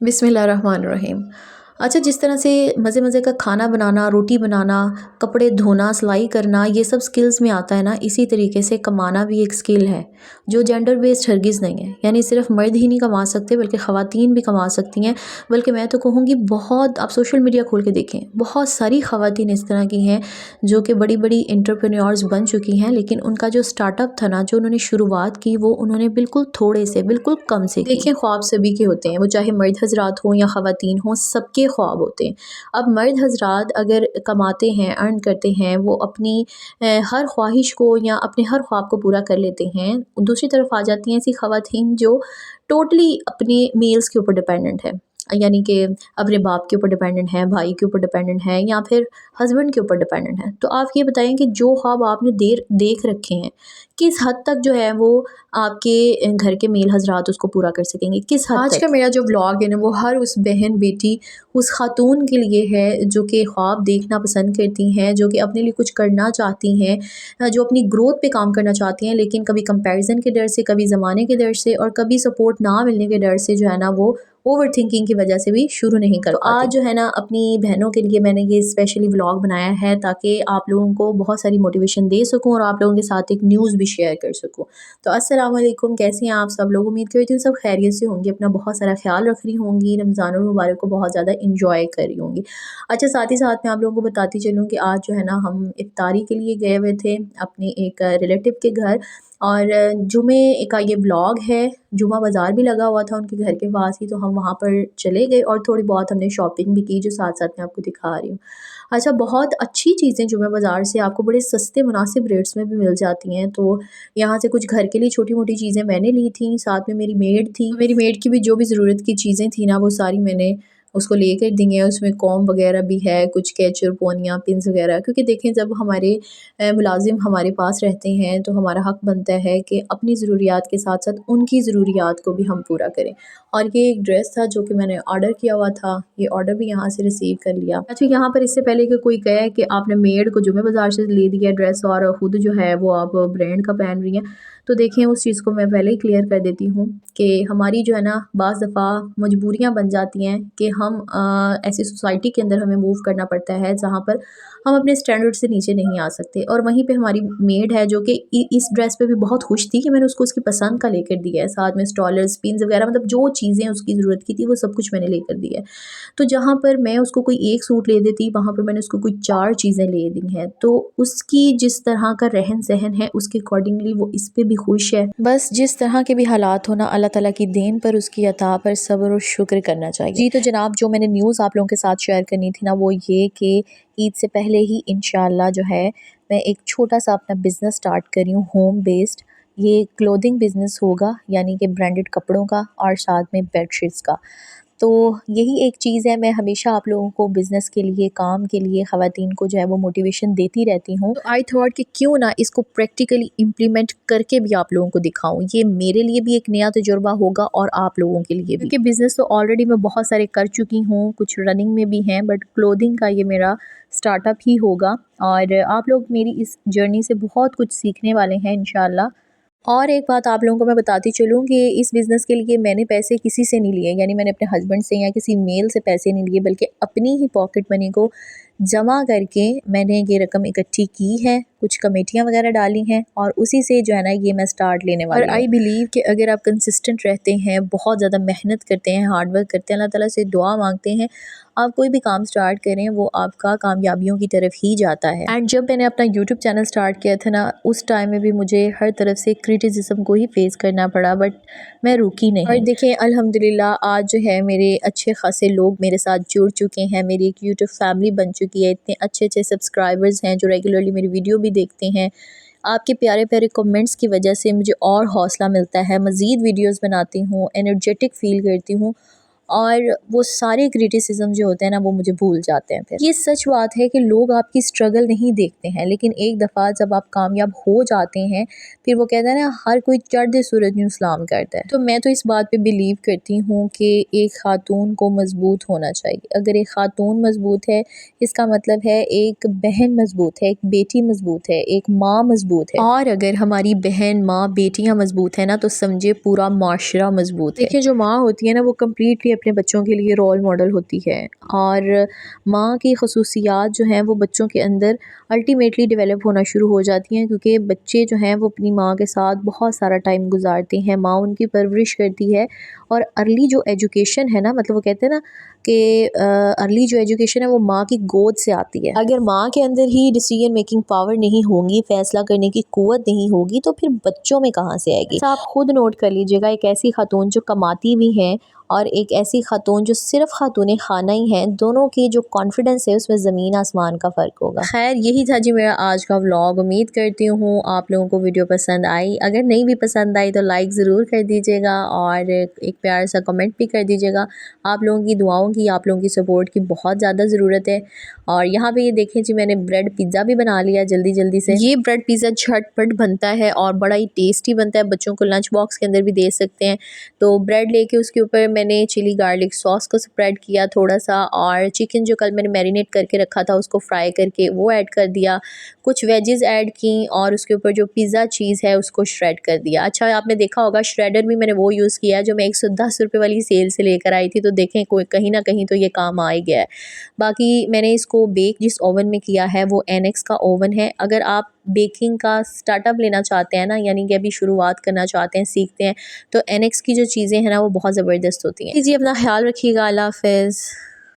बिस्मिल्लाहिर्रहमानिर्रहीम। अच्छा, जिस तरह से मज़े मज़े का खाना बनाना, रोटी बनाना, कपड़े धोना, सिलाई करना, ये सब स्किल्स में आता है ना, इसी तरीके से कमाना भी एक स्किल है जो जेंडर बेस्ड हरगिज़ नहीं है। यानी सिर्फ मर्द ही नहीं कमा सकते बल्कि ख़वातीन भी कमा सकती हैं। बल्कि मैं तो कहूँगी बहुत, आप सोशल मीडिया खोल के देखें, बहुत सारी ख़वातीन इस तरह की हैं जो कि बड़ी बड़ी एंटरप्रेन्योर्स बन चुकी हैं, लेकिन उनका जो स्टार्टअप था ना, जो उन्होंने शुरुआत की, वो उन्होंने बिल्कुल थोड़े से, बिल्कुल कम से की। देखिए, ख्वाब सभी के होते हैं, वो चाहे मर्द हजरात हों या ख़वातीन हों, सबके ख्वाब होते हैं। अब मर्द हजरात अगर कमाते हैं, अर्न करते हैं, वो अपनी हर ख्वाहिश को या अपने हर ख्वाब को पूरा कर लेते हैं। दूसरी तरफ आ जाती हैं ऐसी ख़वातीन जो टोटली अपने मेल्स के ऊपर डिपेंडेंट है, यानी कि अपने बाप के ऊपर डिपेंडेंट है, भाई के ऊपर डिपेंडेंट है, या फिर हस्बैंड के ऊपर डिपेंडेंट है। तो आप ये बताएं कि जो ख्वाब आपने देख रखे हैं, किस हद तक जो है वो आपके घर के मेल हजरात उसको पूरा कर सकेंगे, किस हद आज तक। का मेरा जो व्लॉग है ना, वो हर उस बहन, बेटी, उस खातून के लिए है जो कि ख्वाब देखना पसंद करती हैं, जो कि अपने लिए कुछ करना चाहती हैं, जो अपनी ग्रोथ पे काम करना चाहती हैं, लेकिन कभी कंपैरिजन के डर से, कभी ज़माने के डर से और कभी सपोर्ट ना मिलने के डर से जो है ना, वो ओवर थिंकिंग की वजह से भी शुरू नहीं कर पाती। आज जो है ना, अपनी बहनों के लिए मैंने ये स्पेशली व्लॉग बनाया है ताकि आप लोगों को बहुत सारी मोटिवेशन दे सकूं और आप लोगों के साथ एक न्यूज़ भी शेयर कर सकूं। तो अस्सलाम वालेकुम, कैसे हैं आप सब लोग? उम्मीद करती हूँ सब खैरियत से होंगे, अपना बहुत सारा ख्याल रख रही होंगी, रमज़ानुल मुबारक को बहुत ज़्यादा इंजॉय कर रही होंगी। अच्छा, साथ ही साथ मैं आप लोगों को बताती चलूँ कि आज जो है ना, हम इफ्तारी के लिए गए हुए थे अपने एक रिलेटिव के घर, और जुमे का ये ब्लॉग है। जुमा बाज़ार भी लगा हुआ था उनके घर के पास ही, तो हम वहाँ पर चले गए और थोड़ी बहुत हमने शॉपिंग भी की, जो साथ साथ मैं आपको दिखा रही हूँ। अच्छा, बहुत अच्छी चीज़ें जुमे बाज़ार से आपको बड़े सस्ते मुनासिब रेट्स में भी मिल जाती हैं। तो यहाँ से कुछ घर के लिए छोटी मोटी चीज़ें मैंने ली थी, साथ में मेरी मेड थी। मेरी मेड की भी जो भी ज़रूरत की चीज़ें थी ना, वो सारी मैंने उसको लेकर दी हैं। उसमें कॉम्ब वगैरह भी है, कुछ कैचर, पोनियाँ, पिन्स वगैरह, क्योंकि देखें, जब हमारे मुलाजिम हमारे पास रहते हैं तो हमारा हक़ बनता है कि अपनी ज़रूरियात के साथ साथ उनकी ज़रूरियात को भी हम पूरा करें। और ये एक ड्रेस था जो कि मैंने ऑर्डर किया हुआ था, ये ऑर्डर भी यहाँ से रिसीव कर लिया। अच्छा, यहाँ पर इससे पहले कि कोई कहे कि आपने मेड को जुमे बाज़ार से ले दिया ड्रेस और ख़ुद जो है वो आप ब्रांड का पहन रही हैं, तो देखें, उस चीज़ को मैं पहले ही क्लियर कर देती हूँ कि हमारी जो है ना, बाज़ दफ़ा मजबूरियाँ बन जाती हैं कि हम ऐसी सोसाइटी के अंदर हमें मूव करना पड़ता है जहाँ पर हम अपने स्टैंडर्ड से नीचे नहीं आ सकते। और वहीं पे हमारी मेड है जो कि इस ड्रेस पे भी बहुत खुश थी कि मैंने उसको उसकी पसंद का लेकर दिया है, साथ में स्टॉलर्स, पिन्स वगैरह, मतलब जो चीज़ें उसकी ज़रूरत की थी वो सब कुछ मैंने लेकर दिया है। तो जहाँ पर मैं उसको कोई एक सूट ले देती, वहाँ पर मैंने उसको कोई 4 चीज़ें ले दी हैं। तो उसकी जिस तरह का रहन-सहन है, उसके अकॉर्डिंगली वो इस पे भी खुश है। बस जिस तरह के भी हालात हो ना, अल्लाह ताला की देन पर, उसकी अता पर सब्र और शुक्र करना चाहिए। जी, तो जनाब, जो मैंने न्यूज़ आप लोगों के साथ शेयर करनी थी ना, वो ये कि ईद से पहले ही इंशाल्लाह जो है, मैं एक छोटा सा अपना बिज़नेस स्टार्ट कर रही हूँ, होम बेस्ड। ये क्लोथिंग बिज़नेस होगा, यानी कि ब्रांडेड कपड़ों का और साथ में बेडशीट्स का। तो यही एक चीज़ है, मैं हमेशा आप लोगों को बिज़नेस के लिए, काम के लिए, ख़वातीन को जो है वो मोटिवेशन देती रहती हूँ। तो आई थॉट कि क्यों ना इसको प्रैक्टिकली इम्प्लीमेंट करके भी आप लोगों को दिखाऊँ। ये मेरे लिए भी एक नया तजुर्बा होगा और आप लोगों के लिए भी, क्योंकि बिज़नेस तो ऑलरेडी मैं बहुत सारे कर चुकी हूँ, कुछ रनिंग में भी हैं, बट क्लोथिंग का ये मेरा स्टार्टअप ही होगा। और आप लोग मेरी इस जर्नी से बहुत कुछ सीखने वाले हैं इंशाल्लाह। और एक बात आप लोगों को मैं बताती चलूँ कि इस बिज़नेस के लिए मैंने पैसे किसी से नहीं लिए, यानी मैंने अपने हस्बैंड से या किसी मेल से पैसे नहीं लिए, बल्कि अपनी ही पॉकेट मनी को जमा करके मैंने ये रकम इकट्ठी की है, कुछ कमेटियाँ वगैरह डाली हैं, और उसी से जो है ना, ये मैं स्टार्ट लेने वाली हूँ। और आई बिलीव कि अगर आप कंसिस्टेंट रहते हैं, बहुत ज़्यादा मेहनत करते हैं, हार्ड वर्क करते हैं, अल्लाह ताला से दुआ मांगते हैं, आप कोई भी काम स्टार्ट करें, वो आपका कामयाबियों की तरफ ही जाता है। एंड जब मैंने अपना यूट्यूब चैनल स्टार्ट किया था ना, उस टाइम में भी मुझे हर तरफ से क्रिटिसिज्म को ही फेस करना पड़ा, बट मैं रुकी नहीं। और देखिए, अल्हम्दुलिल्लाह आज जो है मेरे अच्छे खासे लोग मेरे साथ जुड़ चुके हैं, मेरी एक यूट्यूब फैमिली बन चुकी है, इतने अच्छे अच्छे सब्सक्राइबर्स हैं जो रेगुलरली मेरी वीडियो भी देखते हैं। आपके प्यारे प्यारे कमेंट्स की वजह से मुझे और हौसला मिलता है, मज़ीद वीडियोस बनाती हूँ, एनर्जेटिक फ़ील करती हूँ, और वो सारे क्रिटिसिज्म जो होते हैं ना, वो मुझे भूल जाते हैं। फिर ये सच बात है कि लोग आपकी स्ट्रगल नहीं देखते हैं, लेकिन एक दफ़ा जब आप कामयाब हो जाते हैं, फिर वो कहते हैं ना, हर कोई चढ़ते सूरज न्यू सलाम करता है। तो मैं तो इस बात पे बिलीव करती हूँ कि एक ख़ातून को मजबूत होना चाहिए। अगर एक ख़ातून मजबूत है, इसका मतलब है एक बहन मजबूत है, एक बेटी मजबूत है, एक माँ मजबूत है। और अगर हमारी बहन, माँ, बेटियाँ मजबूत है ना, तो समझे पूरा माशरा मजबूत है। देखिए, जो माँ होती है ना, वो कम्प्लीटली अपने बच्चों के लिए रोल मॉडल होती है और माँ की खसूसियात जो हैं वो बच्चों के अंदर अल्टीमेटली डेवलप होना शुरू हो जाती हैं, क्योंकि बच्चे जो हैं वो अपनी माँ के साथ बहुत सारा टाइम गुजारते हैं, माँ उनकी परवरिश करती है। और अर्ली जो एजुकेशन है ना, मतलब वो कहते हैं ना कि अर्ली जो एजुकेशन है वो माँ की गोद से आती है। अगर माँ के अंदर ही डिसीजन मेकिंग पावर नहीं होगी, फैसला करने की कुव्वत नहीं होगी, तो फिर बच्चों में कहाँ से आएगी। आप खुद नोट कर लीजिएगा, एक ऐसी खातून जो कमाती भी हैं और एक ऐसी खातून जो सिर्फ खातून खाना ही हैं, दोनों की जो कॉन्फिडेंस है उसमें ज़मीन आसमान का फ़र्क होगा। खैर यही था जी मेरा आज का व्लॉग। उम्मीद करती हूँ आप लोगों को वीडियो पसंद आई। अगर नहीं भी पसंद आई तो लाइक ज़रूर कर दीजिएगा और एक प्यार सा कमेंट भी कर दीजिएगा। आप लोगों की दुआओं की, आप लोगों की सपोर्ट की बहुत ज़्यादा ज़रूरत है। और यहाँ पे ये देखें जी, मैंने ब्रेड पिज़्ज़ा भी बना लिया जल्दी से। ये ब्रेड पिज़्ज़ा झटपट बनता है और बड़ा ही टेस्टी बनता है, बच्चों को लंच बॉक्स के अंदर भी दे सकते हैं। तो ब्रेड लेके उसके ऊपर मैंने चिली गार्लिक सॉस को स्प्रेड किया थोड़ा सा, और चिकन जो कल मैंने मैरिनेट करके रखा था उसको फ्राई करके वो ऐड कर दिया, कुछ वेजेस ऐड की और उसके ऊपर जो पिज़्ज़ा चीज़ है उसको श्रेड कर दिया। अच्छा आपने देखा होगा श्रेडर भी मैंने वो यूज़ किया जो मैं 110 रुपये वाली सेल से लेकर आई थी, तो देखें कोई कहीं ना कहीं तो ये काम आ ही गया है। बाकी मैंने इसको बेक जिस ओवन में किया है वो एनेक्स का ओवन है। अगर आप बेकिंग का स्टार्टअप लेना चाहते हैं ना, यानी कि अभी शुरुआत करना चाहते हैं, सीखते हैं, तो एनेक्स की जो चीज़ें हैं ना वो बहुत ज़बरदस्त होती हैं। जी अपना ख्याल रखिएगा। अल्लाह हाफ़िज़।